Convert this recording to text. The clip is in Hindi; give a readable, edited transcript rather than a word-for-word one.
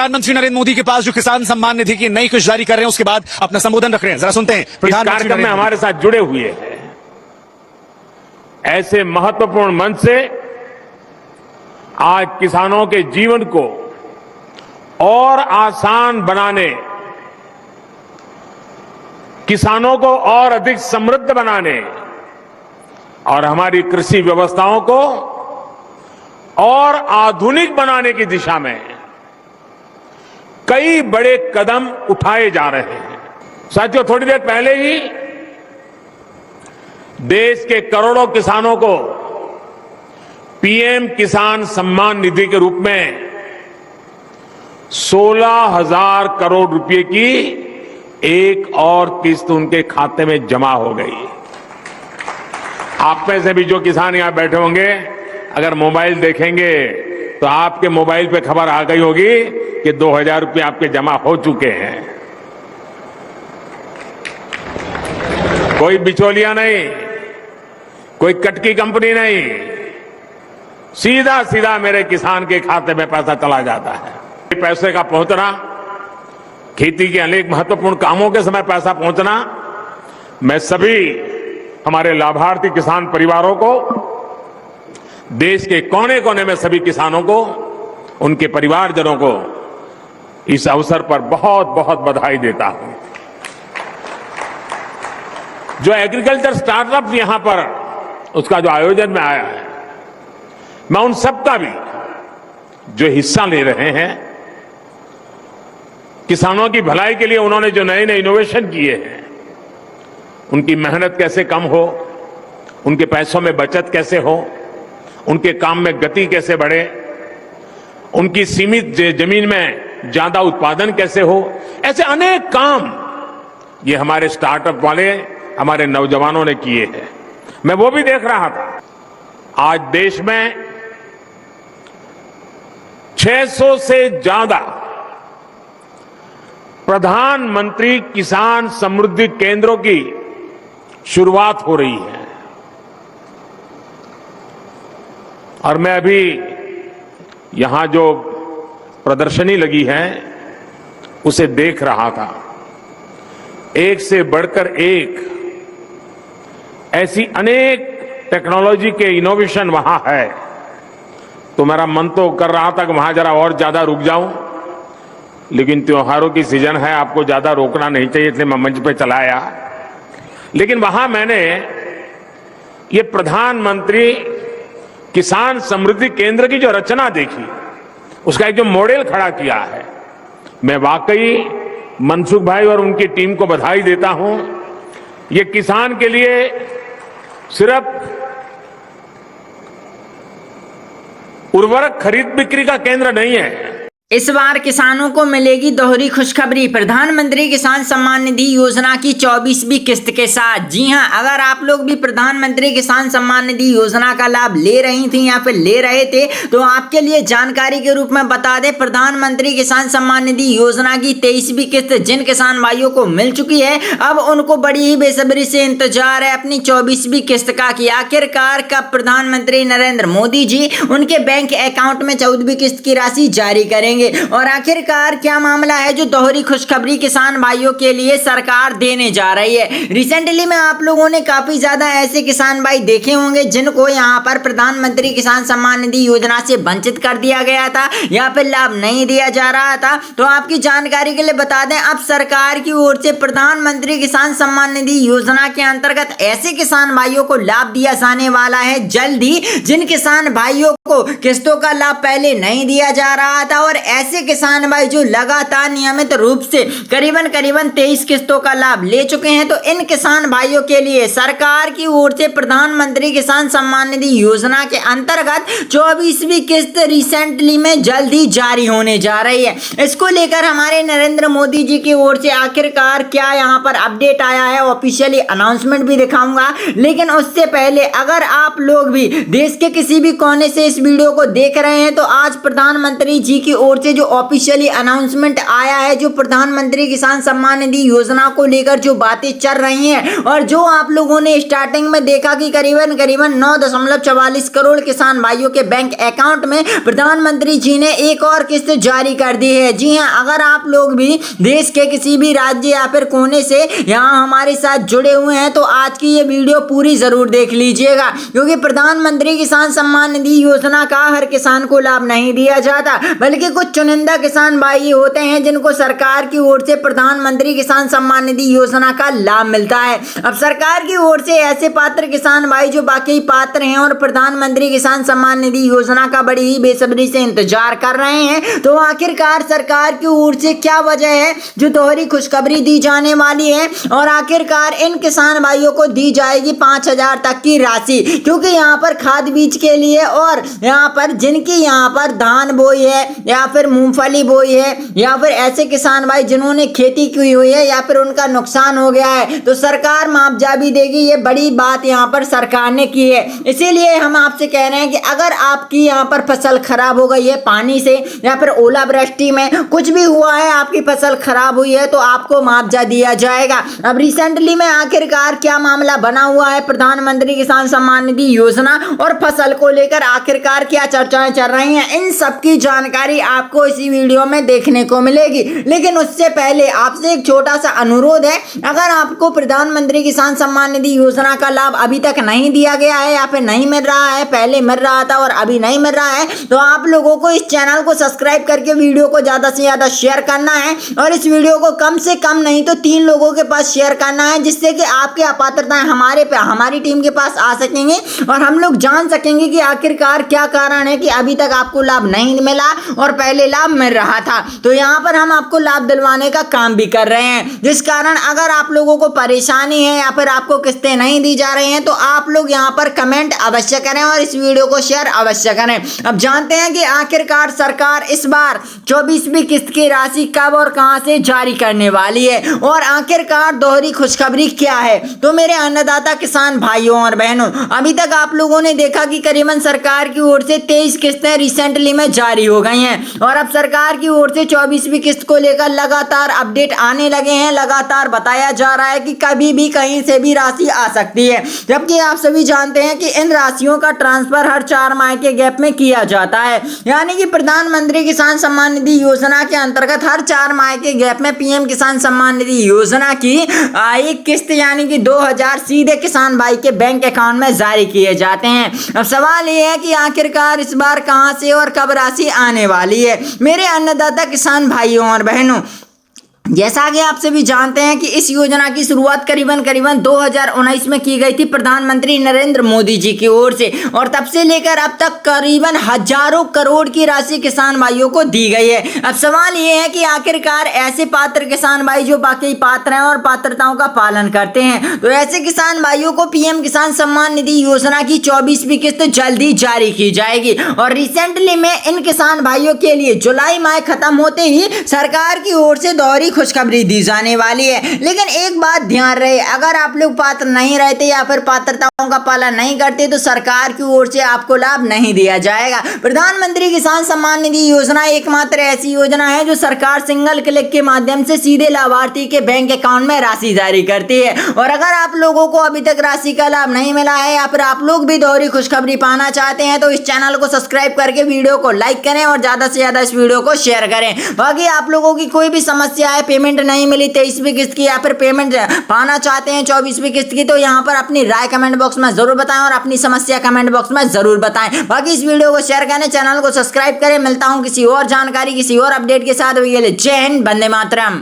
प्रधानमंत्री नरेंद्र मोदी के पास जो किसान सम्मान निधि की नई किस्त जारी कर रहे हैं, उसके बाद अपना संबोधन रख रहे हैं। जरा सुनते हैं। इस कार्यक्रम में हमारे साथ जुड़े हुए हैं। ऐसे महत्वपूर्ण मंच से आज किसानों के जीवन को और आसान बनाने, किसानों को और अधिक समृद्ध बनाने और हमारी कृषि व्यवस्थाओं को और आधुनिक बनाने की दिशा में कई बड़े कदम उठाए जा रहे हैं। साथियों, थोड़ी देर पहले ही देश के करोड़ों किसानों को पीएम किसान सम्मान निधि के रूप में 16,000 करोड़ रुपए की एक और किस्त उनके खाते में जमा हो गई। आप में से भी जो किसान यहां बैठे होंगे, अगर मोबाइल देखेंगे तो आपके मोबाइल पे खबर आ गई होगी कि 2,000 रुपए आपके जमा हो चुके हैं। कोई बिचौलिया नहीं, कोई कटकी कंपनी नहीं, सीधा सीधा मेरे किसान के खाते में पैसा चला जाता है। पैसे का पहुंचना, खेती के अनेक महत्वपूर्ण कामों के समय पैसा पहुंचना, मैं सभी हमारे लाभार्थी किसान परिवारों को, देश के कोने कोने में सभी किसानों को, उनके परिवारजनों को इस अवसर पर बहुत बहुत बधाई देता हूं। जो एग्रीकल्चर स्टार्टअप यहां पर उसका जो आयोजन में आया है, मैं उन सबका भी जो हिस्सा ले रहे हैं, किसानों की भलाई के लिए उन्होंने जो नए नए इनोवेशन किए हैं, उनकी मेहनत कैसे कम हो, उनके पैसों में बचत कैसे हो, उनके काम में गति कैसे बढ़े, उनकी सीमित जमीन में ज्यादा उत्पादन कैसे हो, ऐसे अनेक काम ये हमारे स्टार्टअप वाले, हमारे नौजवानों ने किए हैं। मैं वो भी देख रहा था। आज देश में 600 से ज्यादा प्रधानमंत्री किसान समृद्धि केंद्रों की शुरुआत हो रही है। और मैं अभी यहां जो प्रदर्शनी लगी है उसे देख रहा था। एक से बढ़कर एक ऐसी अनेक टेक्नोलॉजी के इनोवेशन वहां है, तो मेरा मन तो कर रहा था कि वहां जरा और ज्यादा रुक जाऊं, लेकिन त्योहारों की सीजन है, आपको ज्यादा रोकना नहीं चाहिए, इसलिए मैं मंच पे चला आया। लेकिन वहां मैंने ये प्रधानमंत्री किसान समृद्धि केंद्र की जो रचना देखी, उसका एक जो मॉडल खड़ा किया है, मैं वाकई मनसुख भाई और उनकी टीम को बधाई देता हूं। ये किसान के लिए सिर्फ उर्वरक खरीद बिक्री का केंद्र नहीं है। इस बार किसानों को मिलेगी दोहरी खुशखबरी, प्रधानमंत्री किसान सम्मान निधि योजना की 24वीं किस्त के साथ। जी हां, अगर आप लोग भी प्रधानमंत्री किसान सम्मान निधि योजना का लाभ ले रही थी या फिर ले रहे थे, तो आपके लिए जानकारी के रूप में बता दें, प्रधानमंत्री किसान सम्मान निधि योजना की 23वीं किस्त जिन किसान भाइयों को मिल चुकी है, अब उनको बड़ी ही बेसब्री से इंतजार है अपनी 24वीं किस्त का कि आखिरकार कब प्रधानमंत्री नरेंद्र मोदी जी उनके बैंक अकाउंट में 14वीं किस्त की राशि जारी करेंगे। और आखिरकार क्या मामला है जो दोहरी खुशखबरी किसान भाइयों के लिए सरकार देने जा रही है। रिसेंटली में आप लोगों ने काफी ज्यादा ऐसे किसान भाई देखे होंगे जिनको यहां पर प्रधानमंत्री किसान सम्मान निधि योजना से वंचित कर दिया गया था या फिर लाभ नहीं दिया जा रहा था। तो आपकी जानकारी के लिए बता दें, अब सरकार की ओर से प्रधानमंत्री किसान सम्मान निधि योजना के अंतर्गत ऐसे किसान भाइयों को लाभ दिया जाने वाला है जल्द ही, जिन किसान भाइयों को किस्तों का लाभ पहले नहीं दिया जा रहा था और ऐसे किसान भाई जो लगातार नियमित रूप से करीबन 23 किस्तों का लाभ ले चुके हैं, तो इन किसान भाइयों के लिए सरकार की ओर से प्रधानमंत्री किसान सम्मान निधि योजना के अंतर्गत 24वीं किस्त रिसेंटली में जल्द ही जारी होने जा रही है। इसको लेकर हमारे नरेंद्र मोदी जी की ओर से आखिरकार क्या यहां पर अपडेट आया है, ऑफिशियली अनाउंसमेंट भी दिखाऊंगा। लेकिन उससे पहले अगर आप लोग भी देश के किसी भी कोने से इस वीडियो को देख रहे हैं, तो आज प्रधानमंत्री जी की ओर ओर से जो ऑफिशियली अनाउंसमेंट आया है, जो प्रधानमंत्री किसान सम्मान निधि योजना को लेकर जो बातें चल रही हैं और जो आप लोगों ने स्टार्टिंग में देखा कि करीबन 9.44 करोड़ किसान भाइयों के बैंक अकाउंट में प्रधानमंत्री जी ने एक और किस्त जारी कर दी है। जी हां, अगर आप लोग भी देश के किसी भी राज्य या फिर कोने से यहां हमारे साथ जुड़े हुए हैं तो आज की ये वीडियो पूरी जरूर देख लीजिएगा, क्योंकि प्रधानमंत्री किसान सम्मान निधि योजना का हर किसान को लाभ नहीं दिया जाता, बल्कि कुछ चुनिंदा किसान भाई होते हैं जिनको सरकार की ओर से प्रधानमंत्री किसान सम्मान निधि योजना का लाभ मिलता है। अब सरकार की ओर से ऐसे पात्र किसान भाई जो बाकी पात्र हैं और प्रधानमंत्री किसान सम्मान निधि योजना का बड़ी ही बेसब्री से इंतजार कर रहे हैं, तो आखिरकार सरकार की ओर से क्या वजह है जो दोहरी खुशखबरी दी जाने वाली है और आखिरकार इन किसान भाइयों को दी जाएगी 5,000 तक की राशि, क्योंकि यहाँ पर खाद बीज के लिए और यहाँ पर जिनकी यहाँ पर धान बोई है या फिर मूंगफली बोई है या फिर ऐसे किसान भाई जिन्होंने खेती की हुई है या फिर उनका नुकसान हो गया है तो सरकार मुआवजा भी देगी। ये बड़ी बात यहाँ पर सरकार ने की है। इसीलिए हम आपसे कह रहे हैं कि अगर आपकी यहाँ पर फसल खराब हो गई है पानी से या फिर ओलावृष्टि में कुछ भी हुआ है, आपकी फसल खराब हुई है तो आपको मुआवजा दिया जाएगा। अब रिसेंटली में आखिरकार क्या मामला बना हुआ है प्रधानमंत्री किसान सम्मान निधि योजना और फसल को लेकर आखिरकार क्या चर्चाएं चल रही हैं, इन सब की जानकारी आपको इसी वीडियो में देखने को मिलेगी। लेकिन उससे पहले आपसे एक छोटा सा अनुरोध है, अगर आपको प्रधानमंत्री किसान सम्मान निधि योजना का लाभ अभी तक नहीं दिया गया है या फिर नहीं मिल रहा है, पहले मिल रहा था और अभी नहीं मिल रहा है, तो आप लोगों को इस चैनल को सब्सक्राइब करके वीडियो को ज्यादा से ज्यादा शेयर करना है और इस वीडियो को कम से कम नहीं तो 3 लोगों के पास शेयर करना है, जिससे कि आपके अपात्रताएं हमारी टीम के पास आ सकेंगे और हम लोग जान सकेंगे कि आखिरकार क्या कारण है कि अभी तक आपको लाभ नहीं मिला और पहले लाभ मिल रहा था। तो यहाँ पर हम आपको लाभ दिलवाने का काम भी कर रहे हैं, जिस कारण अगर आप लोगों को परेशानी है या फिर आपको किस्तें नहीं दी जा रही हैं तो आप लोग यहाँ पर कमेंट अवश्य करें और इस वीडियो को शेयर अवश्य करें। अब जानते हैं कि आखिरकार सरकार इस बार 24वीं किस्त की राशि कब और कहां से जारी करने वाली है और आखिरकार दोहरी खुशखबरी क्या है। तो मेरे अन्नदाता किसान भाइयों और बहनों, अभी तक आप लोगों ने देखा कि करीबन सरकार की ओर से 23 किस्तें रिसेंटली में जारी हो गई हैं और अब सरकार की ओर से 24वीं किस्त को लेकर लगातार अपडेट आने लगे हैं। लगातार बताया जा रहा है कि कभी भी कहीं से भी राशि आ सकती है, जबकि आप सभी जानते हैं कि इन राशियों का ट्रांसफर हर 4 माह के गैप में किया जाता है, यानी कि प्रधानमंत्री किसान सम्मान निधि योजना के अंतर्गत हर 4 माह के गैप में पीएम किसान सम्मान निधि योजना की एक किस्त यानी कि 2,000 सीधे किसान भाई के बैंक अकाउंट में जारी किए जाते हैं। अब सवाल यह है कि आखिरकार इस बार कहां से और कब राशि आने वाली है। मेरे अन्नदाता किसान भाइयों और बहनों, जैसा कि आप सभी जानते हैं कि इस योजना की शुरुआत करीबन 2019 में की गई थी प्रधानमंत्री नरेंद्र मोदी जी की ओर से और तब से लेकर अब तक करीबन हजारों करोड़ की राशि किसान भाइयों को दी गई है। अब सवाल ये है कि आखिरकार ऐसे पात्र किसान भाई जो बाकी पात्र हैं और पात्रताओं का पालन करते हैं, तो ऐसे किसान भाइयों को पीएम किसान सम्मान निधि योजना की 24वीं किस्त जल्दी जारी की जाएगी और रिसेंटली में इन किसान भाइयों के लिए जुलाई माह खत्म होते ही सरकार की ओर से दोहरी खुशखबरी दी जाने वाली है। लेकिन एक बात ध्यान रहे, अगर आप लोग पात्र नहीं रहते या फिर पात्रताओं का पालन नहीं करते तो सरकार की ओर से आपको लाभ नहीं दिया जाएगा। प्रधानमंत्री किसान सम्मान निधि योजना एकमात्र ऐसी योजना है जो सरकार सिंगल क्लिक के माध्यम से सीधे लाभार्थी के बैंक अकाउंट में राशि जारी करती है और अगर आप लोगों को अभी तक राशि का लाभ नहीं मिला है या फिर आप लोग भी दोहरी खुशखबरी पाना चाहते हैं तो इस चैनल को सब्सक्राइब करके वीडियो को लाइक करें और ज्यादा से ज्यादा इस वीडियो को शेयर करें। बाकी आप लोगों की कोई भी समस्या है, पेमेंट नहीं मिली 23वीं किस्त की या फिर पेमेंट पाना चाहते हैं 24वीं किस्त की, तो यहाँ पर अपनी राय कमेंट बॉक्स में जरूर बताएं और अपनी समस्या कमेंट बॉक्स में जरूर बताएं। बाकी इस वीडियो को शेयर करें, चैनल को सब्सक्राइब करें। मिलता हूं किसी और जानकारी किसी और अपडेट के साथ। जय हिंद, वंदे मातरम।